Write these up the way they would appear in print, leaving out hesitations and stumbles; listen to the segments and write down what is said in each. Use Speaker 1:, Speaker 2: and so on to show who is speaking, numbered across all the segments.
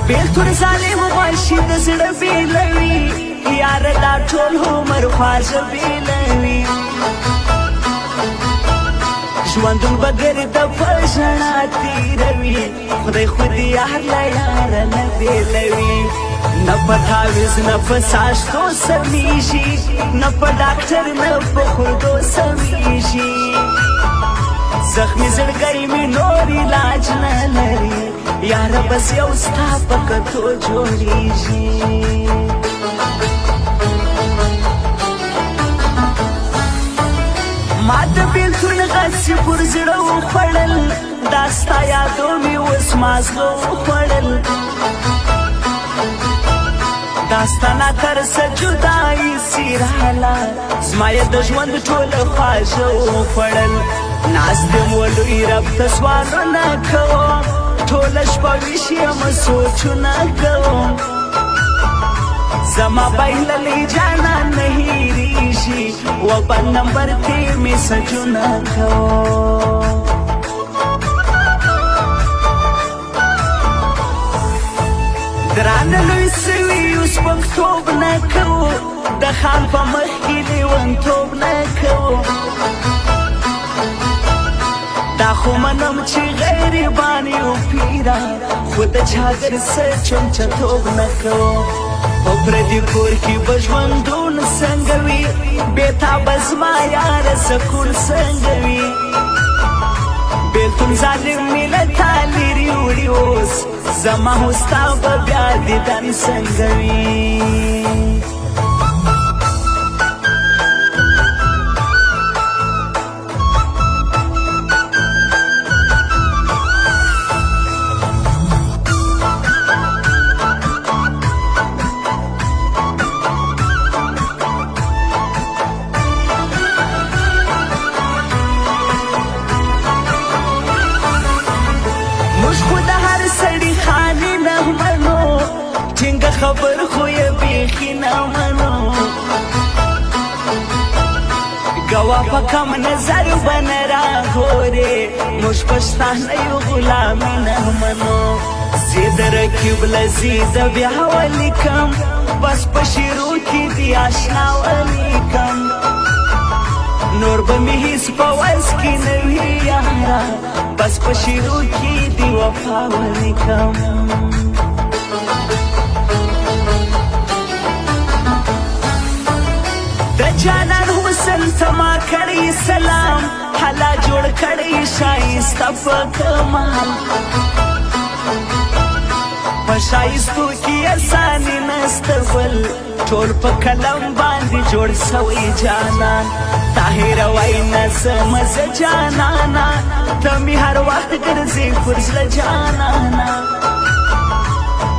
Speaker 1: بیلتون ظالم غواشي د زړه بیلوي یاره دا ټول عمر خواږه بیلوي ژوندون به ګرده په ژړا تېروي خدای خو دې یار له یاره نه بیلوي نه په تعویض نه په څاښتو سمیږي نه په ډاکټر نه په خوردو سمیږي زخمي زړګی مې نور علاج نه لري یاره بس یو ستا په کتو جوړیږي ما د بیلتون غسې پر زړه وخوړل دا ستا یادو مې اوس مازغه وخوړل دا ستا نه ترسه جدایي سي راله زما یې د ژوند ټوله خواږه وخوړل ناست یم ولوی رب ته سوالونه کوم ټوله شپه ویښ یم سوچونه کوم زما بایللی جانان نه هېرېږي و بل نمبر ته میسجونه کوم درانه لوی سوي اوس پښتوب نه کوو د خان په مخ کې لیونتوب نه کوو دا خو منم چې غریبان یو پیرا خو د چادر سر چمچتوب نه کوو په پردي کور کې به ژوندون څنګه وي بېتابه زما یاره سکون څنګه وي بیلتون ظالم مې له تا لرې وړي اوس زما خو ستا به بیا دیدن څنګه وي خبر خو یې بیخي نه منو ګوا په کم نظر به نه راګورې موږ پښتانه یو غلامي نه منو زه د رقیب لذیذه بیا ولیکم بس په شعرو کې دې اشنا ولیکم نور به مې هېڅ په وس کې نه وي یاره بس په شعرو کې دې وفا ولیکم د جانان حسن ته ما کړی سلام حلا جوړ کړی ښایسته په کمال په ښایستو کې اساني نسته بل ټول په قلم باندې جوړ سوی جانان طاهر وای نظم زه جانانا ته مې هر وخت ګرځې پر زړه جانانا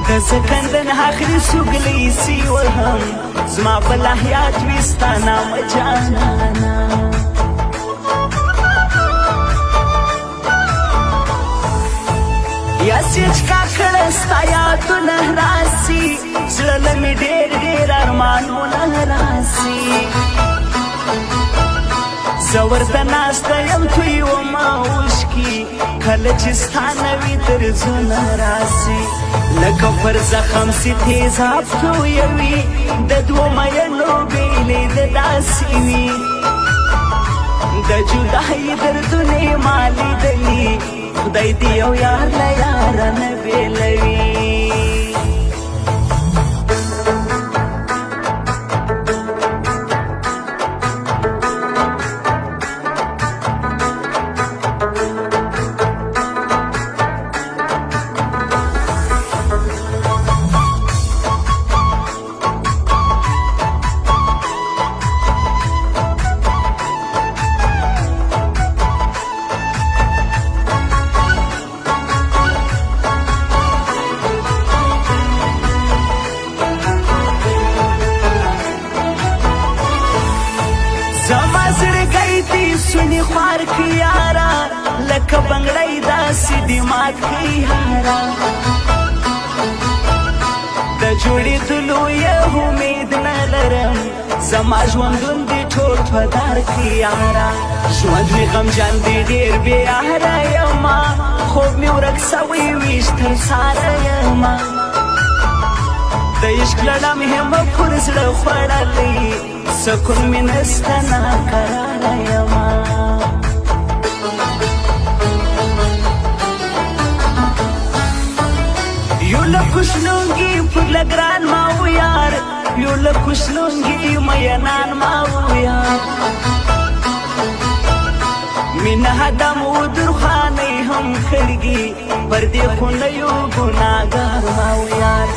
Speaker 1: د سکندن آخري سوګلی سي وهم زما په لحیات وي ستا نامه جانانا یا سیچ کا کړه ستا یادونه راسي زړه له مې ډېر ډېر ارمانونه راسي زه ورته ناسته یم تویومه اوښکي کله چې ستا نه وي درځونه راسي لکه پر زخم سي تیزاب تویوي د دوو مینو بېلې د داسې وي د جدایي دردونه ما لیدلي خدای دې یو یار له یاره نه بېلوي زما زړګی دې سونی خوار کړي یاره لکه بنګړی داسې دې مات کړي یاره د جوړېدلو یې امید نه لرم زما ژوندون دې ټول پدار کړي یاره ژوند مې غمجن دې ډېر بېیاره یمه خوب مې ورک سوی ویشتل ساره یمه عشق لړم هم پر زړه خوړلی سکون مې نسته ناقراره یمه یو له کوشلونګي پر لګران ما و یار یو له کوشلونګي مینان ما و یار مینا هدم و درخانه هم کړګي پر دې خونه یو ګناګار ما و یار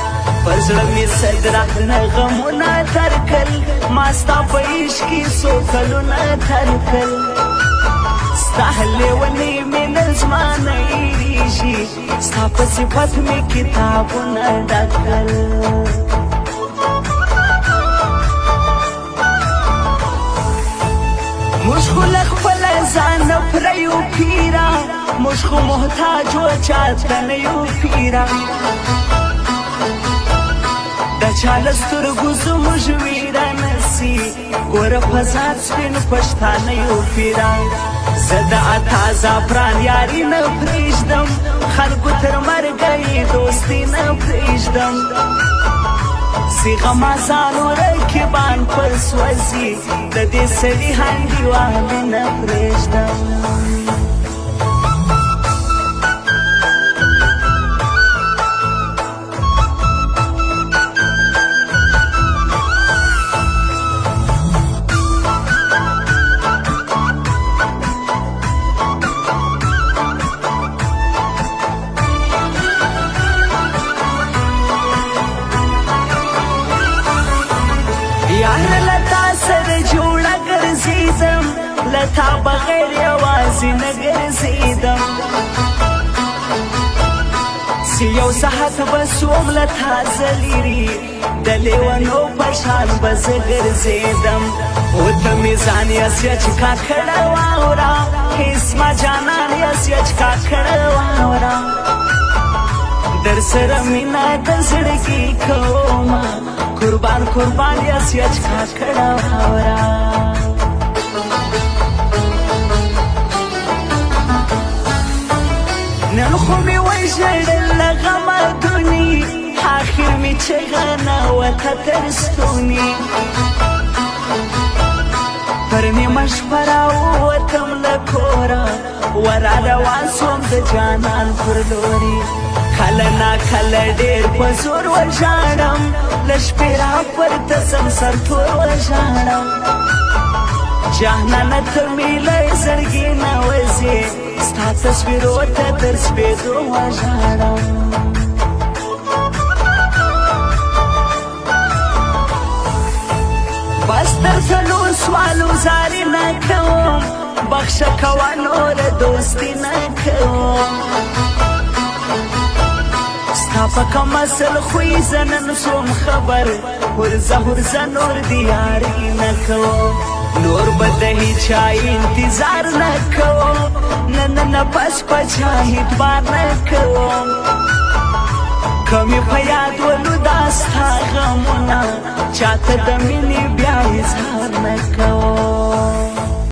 Speaker 1: پر زړه مې صدرت نه غمونه ترکل ما ستا په عشق کې څو کلونه ترکل ستا لیونی مې نه زمانه هېرېږي ستا په صفت مې کتابونه ډکل موږ خو له خپله ځانه پریو پیره موږ خو محتاج و چاته نه یو پیره د چا له سترګو زموږ ویره نسي ګوره په ذات سپین پښتانه یو پیره زه د عطا زعفران یاري نه پرېږدم خلکو تر مرګه یې دوستي نه پرېږدم غمازانو رقیبان پر سوځي د دې سړي هنډیوالې نه پرېږدم یار لتا سره جوړه ګرځېدم لتا بغیر یوازې نه ګرځېدم یو ساعت به سوم لتا زلیري د لیونو په شان به زه ګرځېدم او ته مې ځان یاسیا چې کاکړه واوره هېڅ ما جانان یاسیا چې کاکړه واوره در سره مینه د زړګي کومه قربان قربان یاسیا چې کاکړه واوره نن خو مې وژړل له غمه دوني آخر مې چغه نوته تر ستوني پر نیمه شپه راووتم له کوره وراروان سوم د جانان پر لوري کله ناکله ډېر په زور وژاړم له شپې راپورته سم سرتور وژاړم جانانه ته مې له زړګي نه وځې ستا تصویرو ته تر سپېدو وژاړم بس درته نور سوالو زاري نه کوم بخښه کوه نوره دوستي نه کوم ستا په کوم اصل خوی زه نن سوم خبر هرزه نور د یاري نه کوم نور به د هیچا انتظار نه کوم نه بس په چا اعتبار نه کوم که مې په یاد ولو دا ستا غمونه چاته د مینې بیا اظهار نه کوم